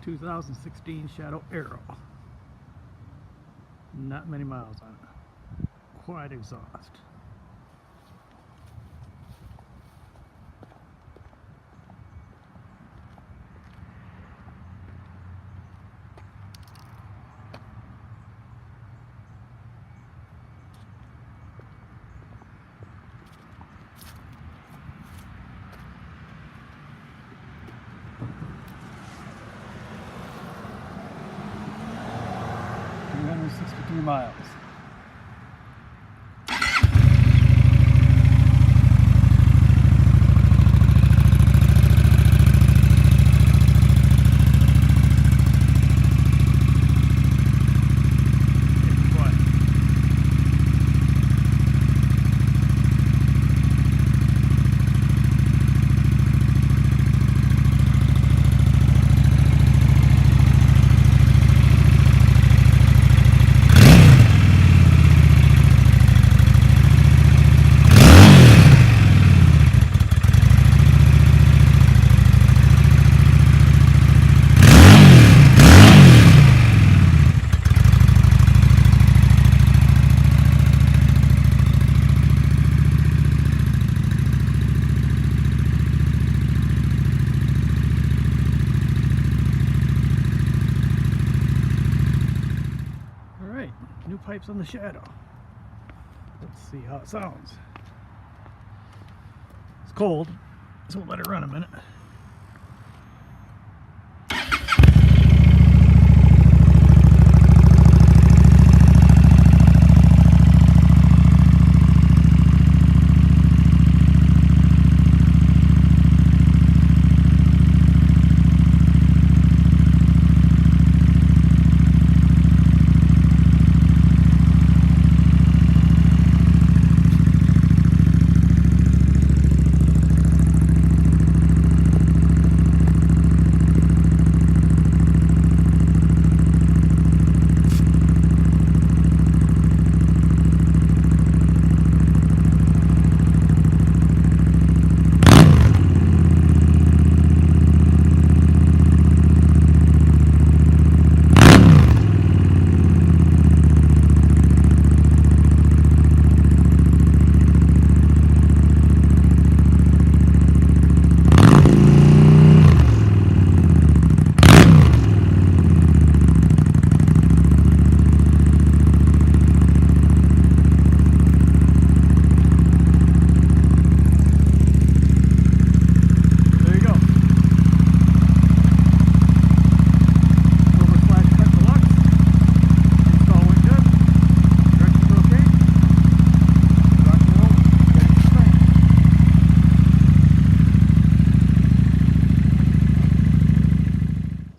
2016 Shadow Aero. Not many miles on it. Quite exhaust. $363 miles. New pipes on the Shadow. Let's see how it sounds. It's cold, so we'll let it run a minute.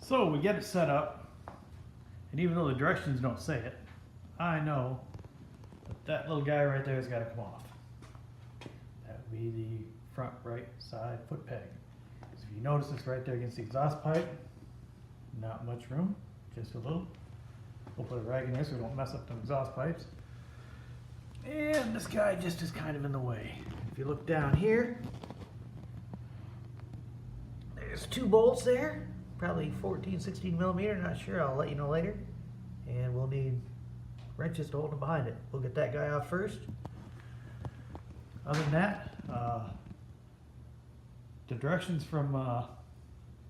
So we get it set up, and even though the directions don't say it, I know that little guy right there has got to come off. That would be the front right side foot peg. So if you notice this right there against the exhaust pipe, not much room, just a little. We'll put a rag in there so we don't mess up the exhaust pipes. And this guy just is kind of in the way. If you look down here, there's two bolts there. Probably 14, 16 millimeter, not sure, I'll let you know later. And we'll need wrenches to hold them behind it. We'll get that guy off first. Other than that, the directions from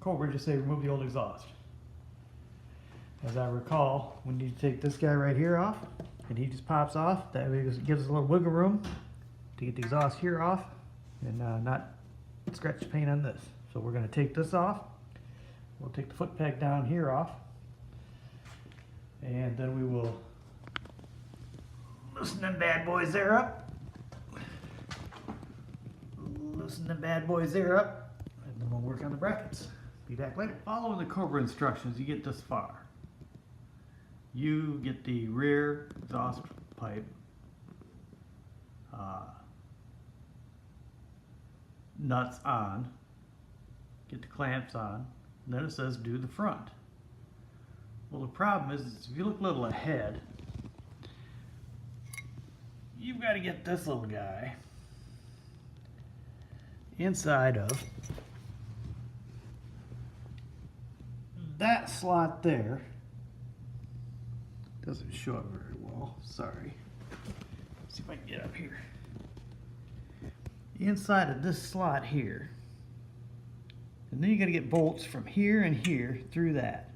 Cobra just say remove the old exhaust. As I recall, we need to take this guy right here off, and he just pops off. That way it gives us a little wiggle room to get the exhaust here off and not scratch the paint on this. So we're going to take this off. We'll take the foot peg down here off, and then we will loosen them bad boys there up. Loosen them bad boys there up, and then we'll work on the brackets. Be back later. Following the Cobra instructions, you get this far. You get the rear exhaust pipe nuts on, get the clamps on. And then it says do the front. Well, the problem is if you look a little ahead, you've got to get this little guy inside of that slot there doesn't show up very well, sorry. Let's see if I can get up here. Inside of this slot here, and then you got to get bolts from here and here through that.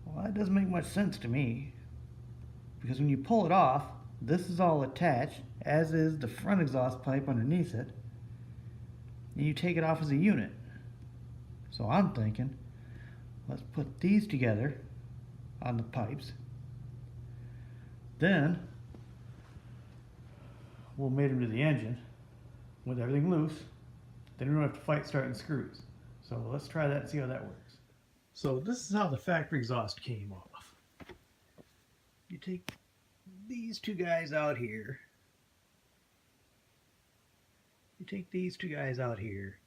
Well, that doesn't make much sense to me, because when you pull it off, this is all attached, as is the front exhaust pipe underneath it, and you take it off as a unit. So I'm thinking, let's put these together on the pipes, then we'll mate them to the engine with everything loose, then we don't have to fight starting screws. So let's try that and see how that works. So this is how the factory exhaust came off. You take these two guys out here. You take these two guys out here.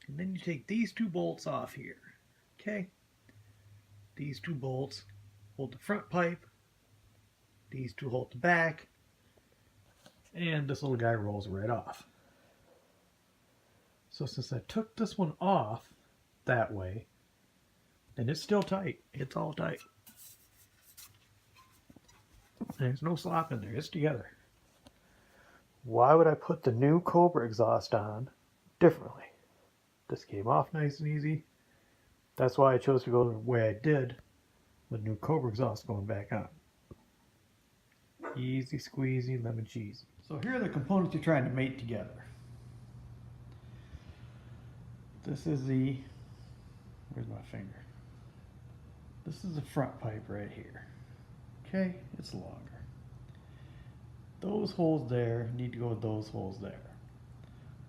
And then you take these two bolts off here. Okay? These two bolts hold the front pipe. These two hold the back. And this little guy rolls right off. So since I took this one off that way, and it's still tight, it's all tight. There's no slop in there, it's together. Why would I put the new Cobra exhaust on differently? This came off nice and easy. That's why I chose to go the way I did with new Cobra exhaust going back on. Easy squeezy, lemon cheesy. So here are the components you're trying to mate together. This is the, where's my finger? This is the front pipe right here. Okay, it's longer. Those holes there need to go with those holes there.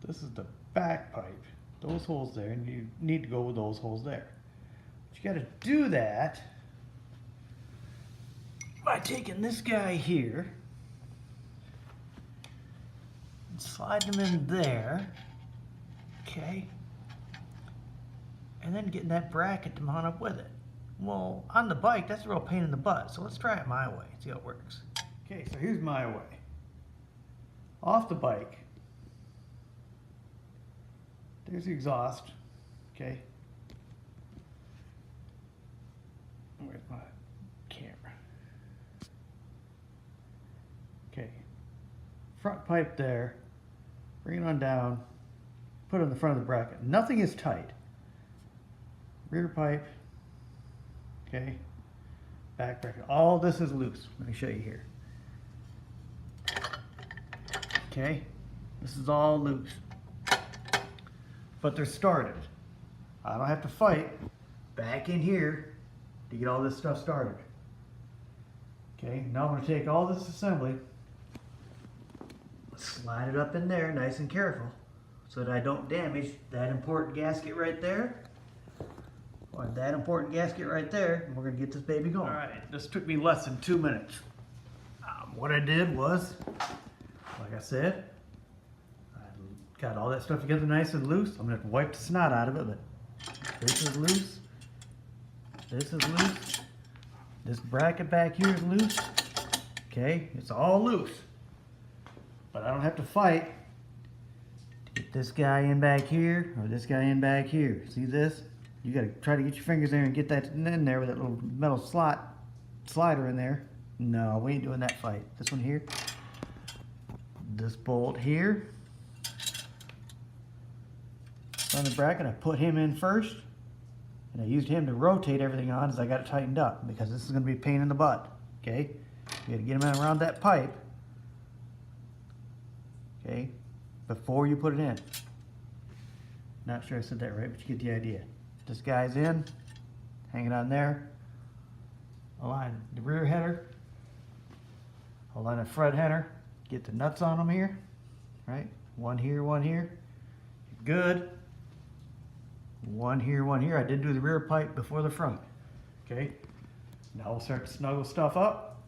This is the back pipe. Those holes there need to go with those holes there. But you got to do that by taking this guy here and sliding him in there, okay, and then getting that bracket to mount up with it. Well, on the bike, that's a real pain in the butt, so let's try it my way, see how it works. Okay, so here's my way. Off the bike, there's the exhaust, okay. Where's my camera? Okay, front pipe there, bring it on down, put it in the front of the bracket. Nothing is tight. Rear pipe, okay, back bracket. All this is loose. Let me show you here. Okay, this is all loose, but they're started. I don't have to fight back in here to get all this stuff started. Okay, now I'm going to take all this assembly, slide it up in there nice and careful so that I don't damage that important gasket right there or that important gasket right there, and we're going to get this baby going. Alright, this took me less than 2 minutes. What I did was, like I said, I got all that stuff together nice and loose. I'm going to have to wipe the snot out of it, but this is loose. This is loose. This bracket back here is loose. Okay, it's all loose. But I don't have to fight to get this guy in back here or this guy in back here. See this? You got to try to get your fingers there and get that in there with that little metal slider in there. No, we ain't doing that fight. This one here. This bolt here. On the bracket, I put him in first. And I used him to rotate everything on as I got it tightened up, because this is going to be a pain in the butt. Okay? You got to get him around that pipe. Okay? Before you put it in. Not sure I said that right, but you get the idea. This guy's in, hanging on there. Align the rear header. Align the front header. Get the nuts on them here. Right? One here, one here. Good. One here, one here. I did do the rear pipe before the front. Okay? Now we'll start to snuggle stuff up.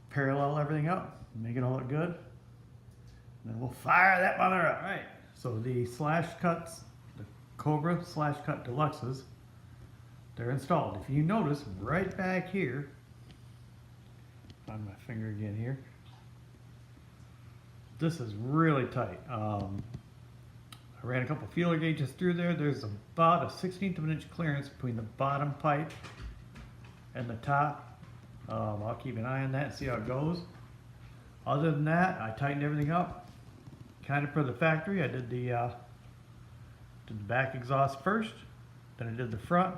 Parallel everything up. Make it all look good. And then we'll fire that mother up. Alright. So the Slashcuts, the Cobra Slashcut Deluxes, they're installed. If you notice, right back here, find my finger again here, this is really tight. I I ran a couple feeler gauges through there. There's about a 1/16 of an inch clearance between the bottom pipe and the top. I'll keep an eye on that and see how it goes. Other than that, I tightened everything up kind of per the factory. I did the back exhaust first, then I did the front,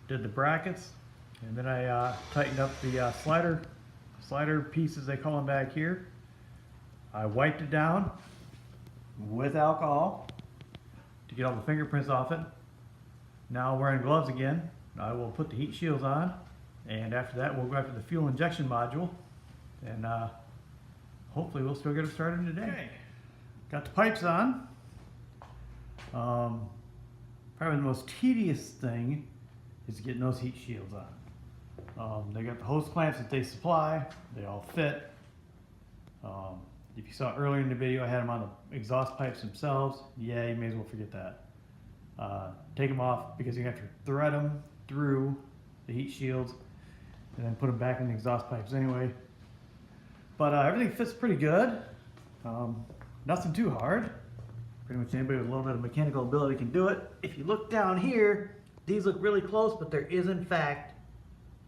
did the brackets, and then I tightened up the slider pieces, they call them back here. I wiped it down with alcohol to get all the fingerprints off it. Now wearing gloves again, I will put the heat shields on, and after that we'll go after the fuel injection module, and hopefully we'll still get it started today. Okay. Got the pipes on. Probably the most tedious thing is getting those heat shields on. They got the hose clamps that they supply, they all fit. If you saw earlier in the video, I had them on the exhaust pipes themselves. Yeah, you may as well forget that. Take them off because you have to thread them through the heat shields and then put them back in the exhaust pipes anyway. But everything fits pretty good. Nothing too hard. Pretty much anybody with a little bit of mechanical ability can do it. If you look down here, these look really close, but there is in fact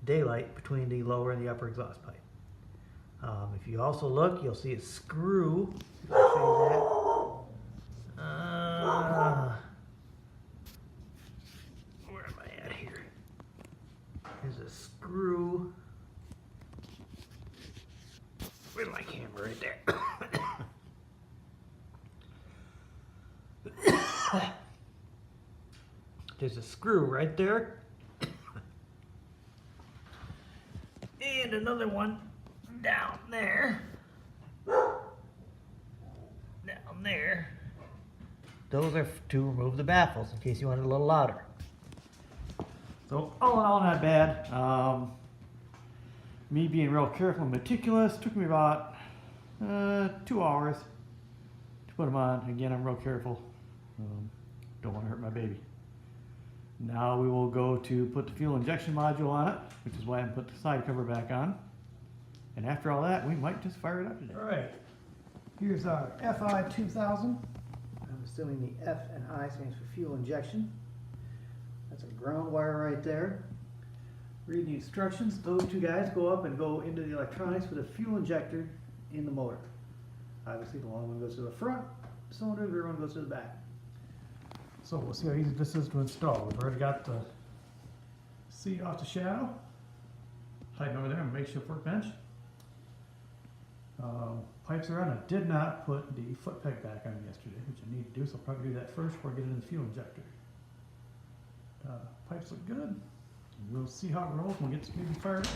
daylight between the lower and the upper exhaust pipe. If you also look, you'll see a screw. I'll show you that. Where am I at here? There's a screw. Where's my camera? Right there. There's a screw right there. And another one down there. Down there. Those are to remove the baffles in case you want it a little louder. So all in all, not bad. Me being real careful and meticulous took me about 2 hours to put them on. Again, I'm real careful. Don't want to hurt my baby. Now we will go to put the fuel injection module on it, which is why I put the side cover back on. And after all that, we might just fire it up today. All right, here's our FI 2000. I'm assuming the F and I stands for fuel injection. That's a ground wire right there. Read the instructions. Those two guys go up and go into the electronics for the fuel injector in the motor. Obviously the long one goes to the front cylinder, the rear one goes to the back. So we'll see how easy this is to install. We've already got the seat off the shadow. Tighten over there on a makeshift workbench. Pipes are on. I did not put the foot peg back on yesterday, which I need to do, so I'll probably do that first before I get into the fuel injector. Pipes look good. We'll see how it rolls when we get this baby fired up.